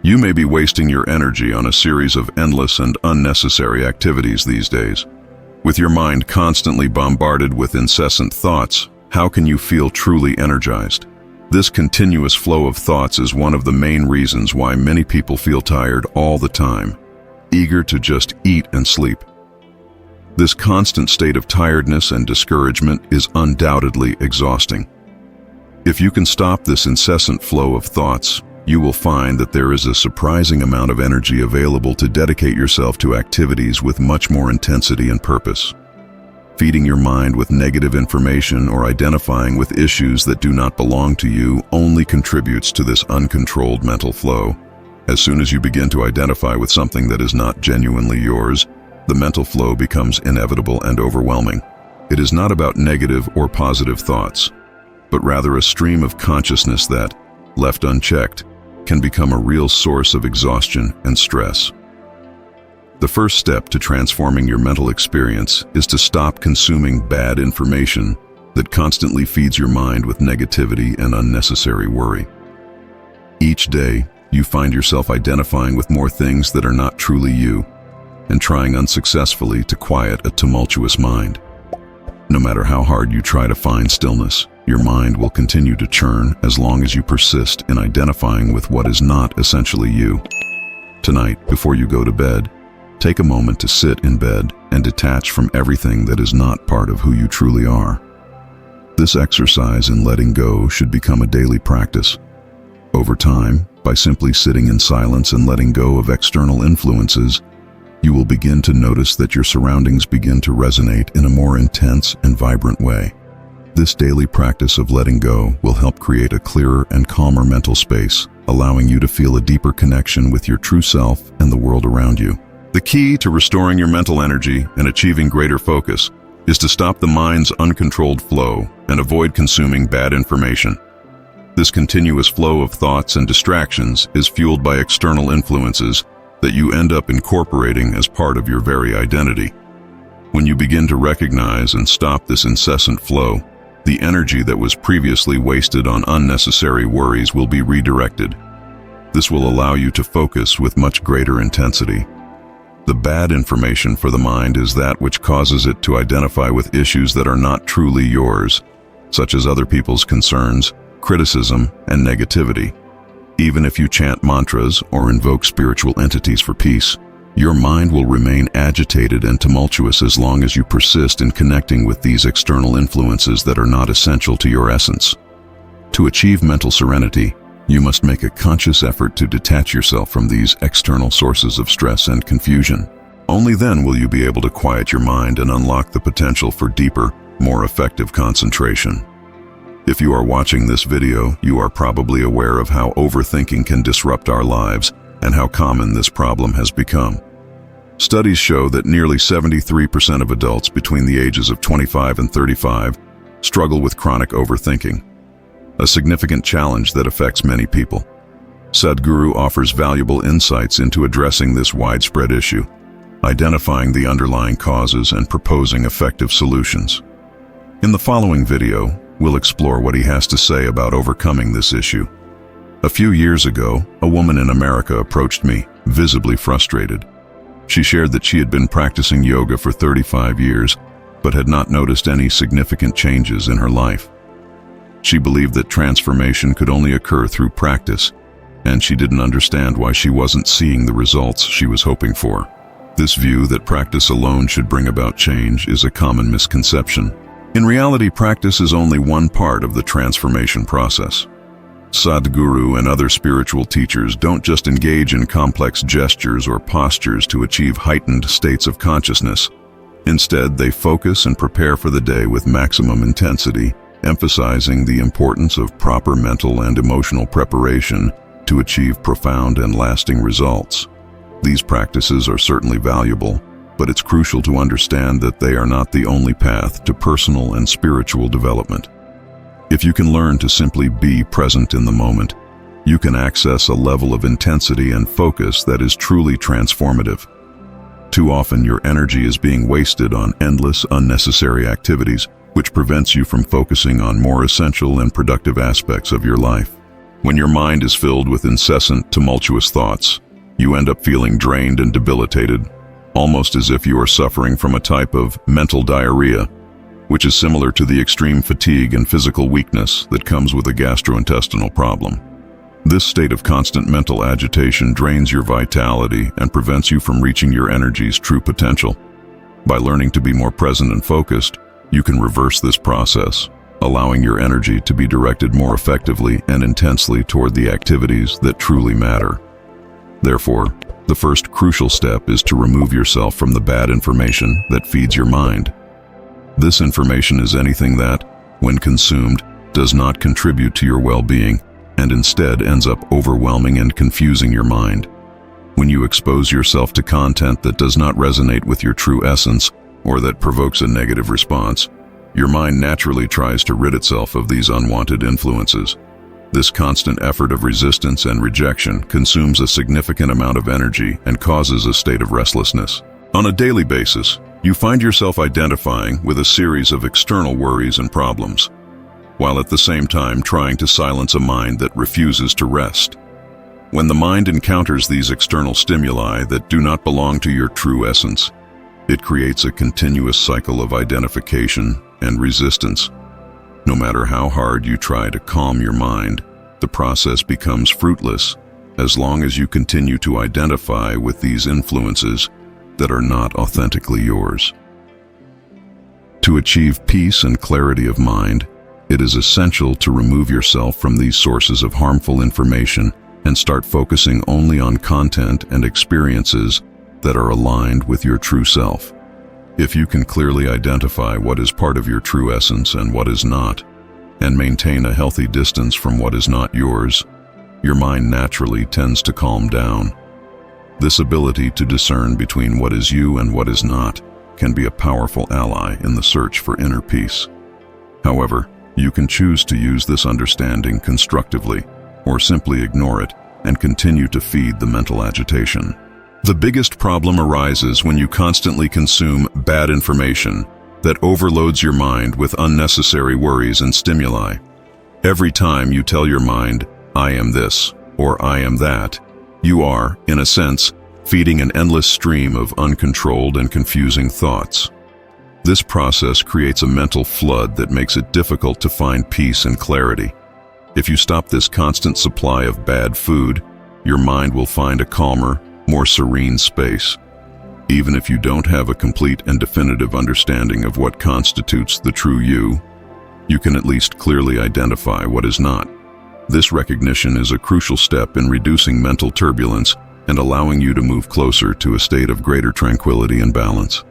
You may be wasting your energy on a series of endless and unnecessary activities these days. With your mind constantly bombarded with incessant thoughts, how can you feel truly energized? This continuous flow of thoughts is one of the main reasons why many people feel tired all the time, eager to just eat and sleep. This constant state of tiredness and discouragement is undoubtedly exhausting. If you can stop this incessant flow of thoughts, you will find that there is a surprising amount of energy available to dedicate yourself to activities with much more intensity and purpose. Feeding your mind with negative information or identifying with issues that do not belong to you only contributes to this uncontrolled mental flow. As soon as you begin to identify with something that is not genuinely yours, the mental flow becomes inevitable and overwhelming. It is not about negative or positive thoughts, but rather a stream of consciousness that, left unchecked, can become a real source of exhaustion and stress. The first step to transforming your mental experience is to stop consuming bad information that constantly feeds your mind with negativity and unnecessary worry. Each day, you find yourself identifying with more things that are not truly you and trying unsuccessfully to quiet a tumultuous mind. No matter how hard you try to find stillness, your mind will continue to churn as long as you persist in identifying with what is not essentially you. Tonight, before you go to bed, take a moment to sit in bed and detach from everything that is not part of who you truly are. This exercise in letting go should become a daily practice. Over time, by simply sitting in silence and letting go of external influences, you will begin to notice that your surroundings begin to resonate in a more intense and vibrant way. This daily practice of letting go will help create a clearer and calmer mental space, allowing you to feel a deeper connection with your true self and the world around you. The key to restoring your mental energy and achieving greater focus is to stop the mind's uncontrolled flow and avoid consuming bad information. This continuous flow of thoughts and distractions is fueled by external influences that you end up incorporating as part of your very identity. When you begin to recognize and stop this incessant flow, the energy that was previously wasted on unnecessary worries will be redirected. This will allow you to focus with much greater intensity. The bad information for the mind is that which causes it to identify with issues that are not truly yours, such as other people's concerns, criticism, and negativity. Even if you chant mantras or invoke spiritual entities for peace, your mind will remain agitated and tumultuous as long as you persist in connecting with these external influences that are not essential to your essence. To achieve mental serenity, you must make a conscious effort to detach yourself from these external sources of stress and confusion. Only then will you be able to quiet your mind and unlock the potential for deeper, more effective concentration. If you are watching this video, you are probably aware of how overthinking can disrupt our lives and how common this problem has become. Studies show that nearly 73% of adults between the ages of 25 and 35 struggle with chronic overthinking, a significant challenge that affects many people. Sadhguru offers valuable insights into addressing this widespread issue, identifying the underlying causes and proposing effective solutions. In the following video, we'll explore what he has to say about overcoming this issue. A few years ago, a woman in America approached me, visibly frustrated. She shared that she had been practicing yoga for 35 years, but had not noticed any significant changes in her life. She believed that transformation could only occur through practice, and she didn't understand why she wasn't seeing the results she was hoping for. This view that practice alone should bring about change is a common misconception. In reality, practice is only one part of the transformation process. Sadhguru and other spiritual teachers don't just engage in complex gestures or postures to achieve heightened states of consciousness. Instead, they focus and prepare for the day with maximum intensity, emphasizing the importance of proper mental and emotional preparation to achieve profound and lasting results. These practices are certainly valuable, but it's crucial to understand that they are not the only path to personal and spiritual development. If you can learn to simply be present in the moment, you can access a level of intensity and focus that is truly transformative. Too often, your energy is being wasted on endless, unnecessary activities, which prevents you from focusing on more essential and productive aspects of your life. When your mind is filled with incessant, tumultuous thoughts, you end up feeling drained and debilitated, almost as if you are suffering from a type of mental diarrhea, which is similar to the extreme fatigue and physical weakness that comes with a gastrointestinal problem. This state of constant mental agitation drains your vitality and prevents you from reaching your energy's true potential. By learning to be more present and focused, you can reverse this process, allowing your energy to be directed more effectively and intensely toward the activities that truly matter. Therefore, the first crucial step is to remove yourself from the bad information that feeds your mind. This information is anything that, when consumed, does not contribute to your well-being and instead ends up overwhelming and confusing your mind. When you expose yourself to content that does not resonate with your true essence or that provokes a negative response, your mind naturally tries to rid itself of these unwanted influences. This constant effort of resistance and rejection consumes a significant amount of energy and causes a state of restlessness. On a daily basis, you find yourself identifying with a series of external worries and problems, while at the same time trying to silence a mind that refuses to rest. When the mind encounters these external stimuli that do not belong to your true essence, it creates a continuous cycle of identification and resistance. No matter how hard you try to calm your mind, the process becomes fruitless as long as you continue to identify with these influences that are not authentically yours. To achieve peace and clarity of mind, it is essential to remove yourself from these sources of harmful information and start focusing only on content and experiences that are aligned with your true self. If you can clearly identify what is part of your true essence and what is not, and maintain a healthy distance from what is not yours, your mind naturally tends to calm down. This ability to discern between what is you and what is not can be a powerful ally in the search for inner peace. However, you can choose to use this understanding constructively or simply ignore it and continue to feed the mental agitation. The biggest problem arises when you constantly consume bad information that overloads your mind with unnecessary worries and stimuli. Every time you tell your mind, "I am this," or "I am that," you are, in a sense, feeding an endless stream of uncontrolled and confusing thoughts. This process creates a mental flood that makes it difficult to find peace and clarity. If you stop this constant supply of bad food, your mind will find a calmer, more serene space. Even if you don't have a complete and definitive understanding of what constitutes the true you can at least clearly identify what is not. This recognition is a crucial step in reducing mental turbulence and allowing you to move closer to a state of greater tranquility and balance.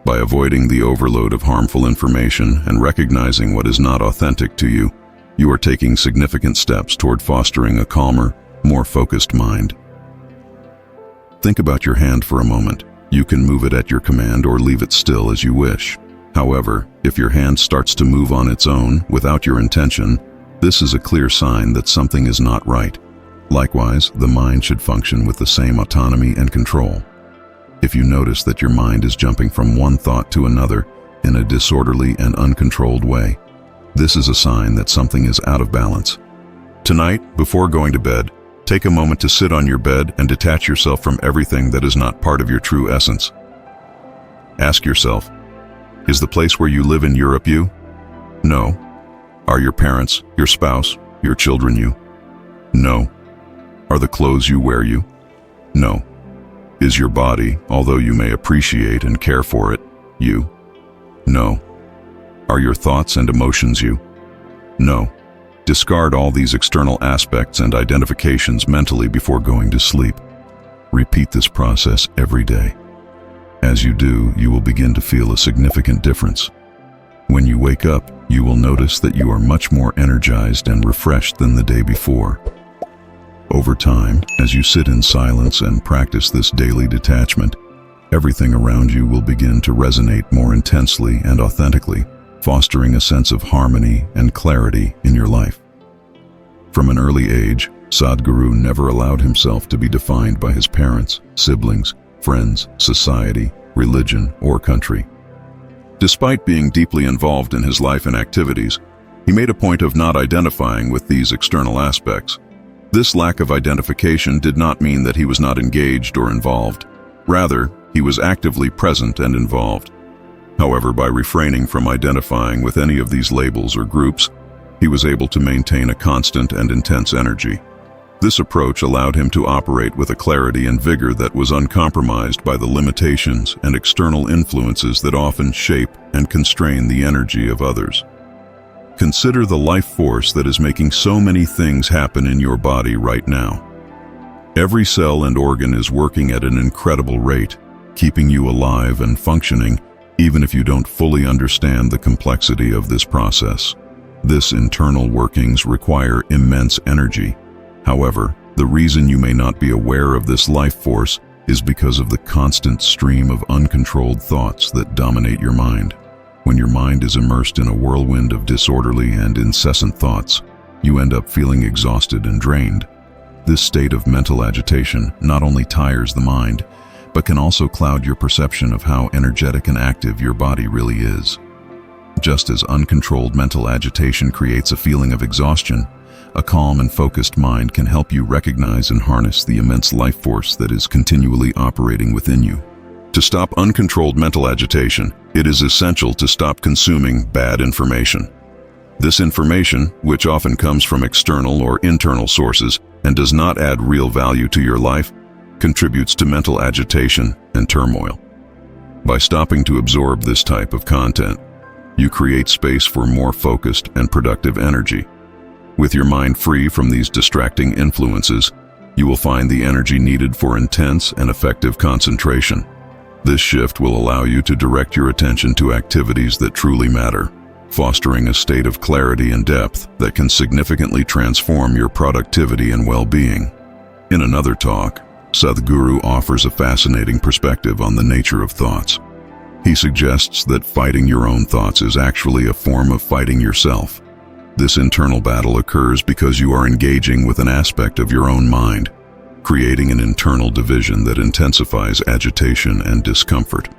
By avoiding the overload of harmful information and recognizing what is not authentic to you, you are taking significant steps toward fostering a calmer, more focused mind. Think about your hand for a moment. You can move it at your command or leave it still as you wish. However, if your hand starts to move on its own without your intention, this is a clear sign that something is not right. Likewise, the mind should function with the same autonomy and control. If you notice that your mind is jumping from one thought to another in a disorderly and uncontrolled way, this is a sign that something is out of balance. Tonight, before going to bed, take a moment to sit on your bed and detach yourself from everything that is not part of your true essence. Ask yourself, is the place where you live in Europe you? No. Are your parents, your spouse, your children you? No. Are the clothes you wear you? No. Is your body, although you may appreciate and care for it, you? No. Are your thoughts and emotions you? No. Discard all these external aspects and identifications mentally before going to sleep. Repeat this process every day. As you do, you will begin to feel a significant difference. When you wake up, you will notice that you are much more energized and refreshed than the day before. Over time, as you sit in silence and practice this daily detachment, everything around you will begin to resonate more intensely and authentically, fostering a sense of harmony and clarity in your life. From an early age, Sadhguru never allowed himself to be defined by his parents, siblings, friends, society, religion, or country. Despite being deeply involved in his life and activities, He made a point of not identifying with these external aspects. This lack of identification did not mean that he was not engaged or involved. Rather, he was actively present and involved. However, by refraining from identifying with any of these labels or groups, he was able to maintain a constant and intense energy. This approach allowed him to operate with a clarity and vigor that was uncompromised by the limitations and external influences that often shape and constrain the energy of others. Consider the life force that is making so many things happen in your body right now. Every cell and organ is working at an incredible rate, keeping you alive and functioning, even if you don't fully understand the complexity of this process. This internal workings require immense energy. However, the reason you may not be aware of this life force is because of the constant stream of uncontrolled thoughts that dominate your mind. When your mind is immersed in a whirlwind of disorderly and incessant thoughts, you end up feeling exhausted and drained. This state of mental agitation not only tires the mind, but can also cloud your perception of how energetic and active your body really is. Just as uncontrolled mental agitation creates a feeling of exhaustion, a calm and focused mind can help you recognize and harness the immense life force that is continually operating within you. To stop uncontrolled mental agitation, it is essential to stop consuming bad information. This information, which often comes from external or internal sources and does not add real value to your life, contributes to mental agitation and turmoil. By stopping to absorb this type of content, you create space for more focused and productive energy. With your mind free from these distracting influences, you will find the energy needed for intense and effective concentration. This shift will allow you to direct your attention to activities that truly matter, fostering a state of clarity and depth that can significantly transform your productivity and well-being. In another talk, Sadhguru offers a fascinating perspective on the nature of thoughts. He suggests that fighting your own thoughts is actually a form of fighting yourself. This internal battle occurs because you are engaging with an aspect of your own mind, creating an internal division that intensifies agitation and discomfort.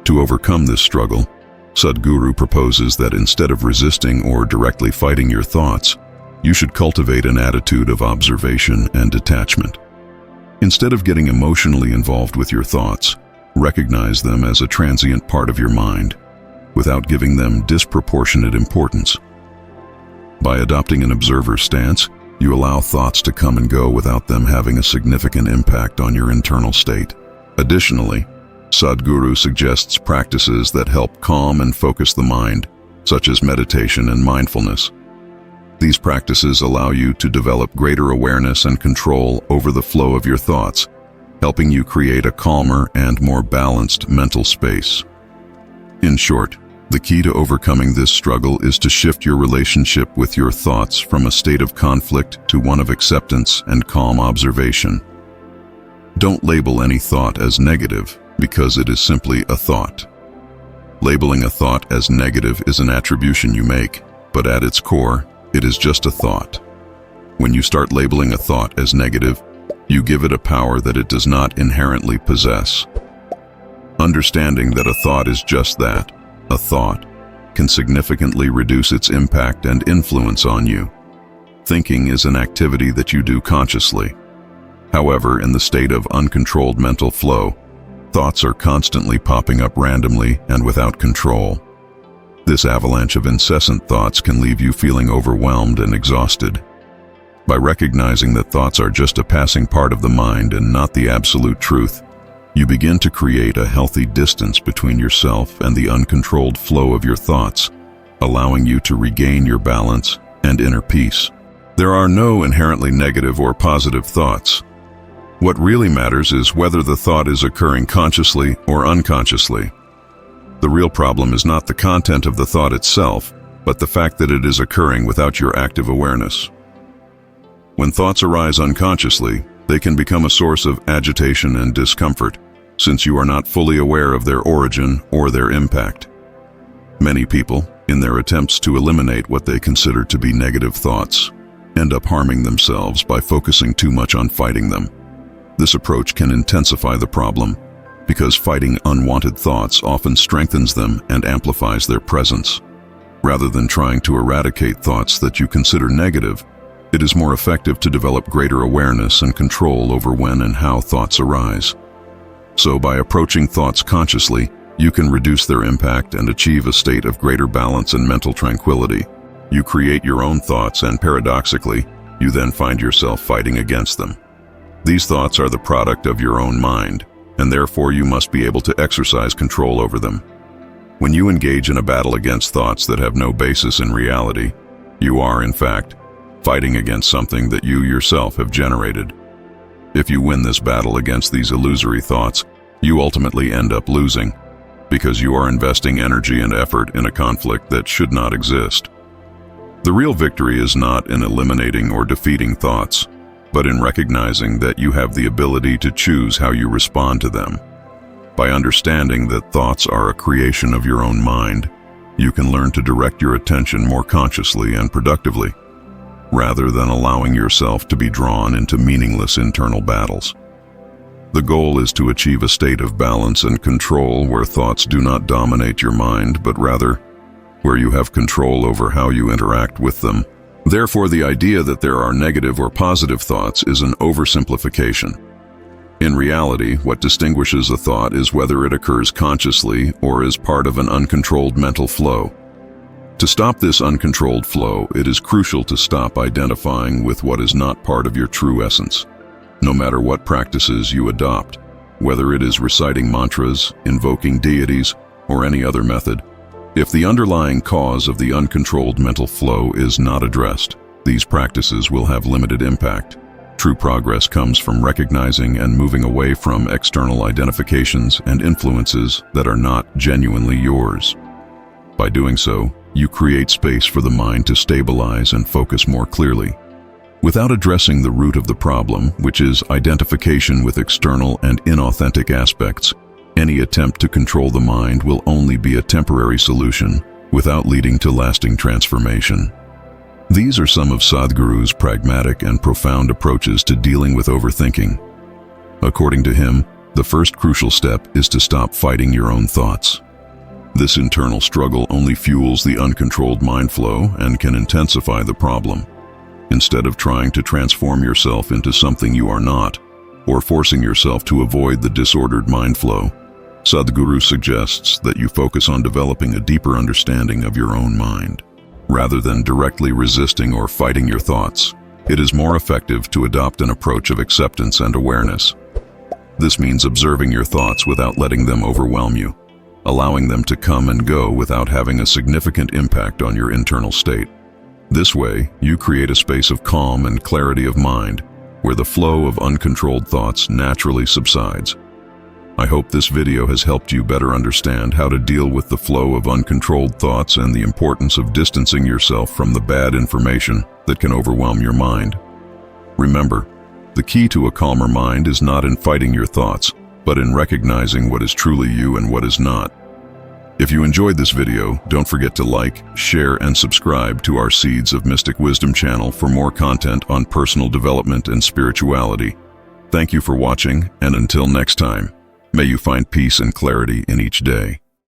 To overcome this struggle, Sadhguru proposes that instead of resisting or directly fighting your thoughts, you should cultivate an attitude of observation and detachment. Instead of getting emotionally involved with your thoughts, recognize them as a transient part of your mind, without giving them disproportionate importance. By adopting an observer stance, you allow thoughts to come and go without them having a significant impact on your internal state. Additionally, Sadhguru suggests practices that help calm and focus the mind, such as meditation and mindfulness. These practices allow you to develop greater awareness and control over the flow of your thoughts, helping you create a calmer and more balanced mental space. In short, the key to overcoming this struggle is to shift your relationship with your thoughts from a state of conflict to one of acceptance and calm observation. Don't label any thought as negative because it is simply a thought. Labeling a thought as negative is an attribution you make, but at its core, it is just a thought. When you start labeling a thought as negative, you give it a power that it does not inherently possess. Understanding that a thought is just that, a thought, can significantly reduce its impact and influence on you. Thinking is an activity that you do consciously. However, in the state of uncontrolled mental flow, thoughts are constantly popping up randomly and without control. This avalanche of incessant thoughts can leave you feeling overwhelmed and exhausted. By recognizing that thoughts are just a passing part of the mind and not the absolute truth, you begin to create a healthy distance between yourself and the uncontrolled flow of your thoughts, allowing you to regain your balance and inner peace. There are no inherently negative or positive thoughts. What really matters is whether the thought is occurring consciously or unconsciously. The real problem is not the content of the thought itself, but the fact that it is occurring without your active awareness. When thoughts arise unconsciously, they can become a source of agitation and discomfort, since you are not fully aware of their origin or their impact. Many people, in their attempts to eliminate what they consider to be negative thoughts, end up harming themselves by focusing too much on fighting them. This approach can intensify the problem, because fighting unwanted thoughts often strengthens them and amplifies their presence. Rather than trying to eradicate thoughts that you consider negative, it is more effective to develop greater awareness and control over when and how thoughts arise. So by approaching thoughts consciously, you can reduce their impact and achieve a state of greater balance and mental tranquility. You create your own thoughts and paradoxically, you then find yourself fighting against them. These thoughts are the product of your own mind, and therefore you must be able to exercise control over them. When you engage in a battle against thoughts that have no basis in reality, you are, in fact, fighting against something that you yourself have generated. If you win this battle against these illusory thoughts, you ultimately end up losing, because you are investing energy and effort in a conflict that should not exist. The real victory is not in eliminating or defeating thoughts, but in recognizing that you have the ability to choose how you respond to them. By understanding that thoughts are a creation of your own mind, you can learn to direct your attention more consciously and productively, rather than allowing yourself to be drawn into meaningless internal battles. The goal is to achieve a state of balance and control where thoughts do not dominate your mind, but rather where you have control over how you interact with them. Therefore, the idea that there are negative or positive thoughts is an oversimplification. In reality, what distinguishes a thought is whether it occurs consciously or is part of an uncontrolled mental flow. To stop this uncontrolled flow, it is crucial to stop identifying with what is not part of your true essence. No matter what practices you adopt, whether it is reciting mantras, invoking deities, or any other method, if the underlying cause of the uncontrolled mental flow is not addressed, these practices will have limited impact. True progress comes from recognizing and moving away from external identifications and influences that are not genuinely yours. By doing so, you create space for the mind to stabilize and focus more clearly. Without addressing the root of the problem, which is identification with external and inauthentic aspects, any attempt to control the mind will only be a temporary solution without leading to lasting transformation. These are some of Sadhguru's pragmatic and profound approaches to dealing with overthinking. According to him, the first crucial step is to stop fighting your own thoughts. This internal struggle only fuels the uncontrolled mind flow and can intensify the problem. Instead of trying to transform yourself into something you are not, or forcing yourself to avoid the disordered mind flow, Sadhguru suggests that you focus on developing a deeper understanding of your own mind. Rather than directly resisting or fighting your thoughts, it is more effective to adopt an approach of acceptance and awareness. This means observing your thoughts without letting them overwhelm you, allowing them to come and go without having a significant impact on your internal state. This way, you create a space of calm and clarity of mind, where the flow of uncontrolled thoughts naturally subsides. I hope this video has helped you better understand how to deal with the flow of uncontrolled thoughts and the importance of distancing yourself from the bad information that can overwhelm your mind. Remember, the key to a calmer mind is not in fighting your thoughts, but in recognizing what is truly you and what is not. If you enjoyed this video, don't forget to like, share, and subscribe to our Seeds of Mystic Wisdom channel for more content on personal development and spirituality. Thank you for watching, and until next time, may you find peace and clarity in each day.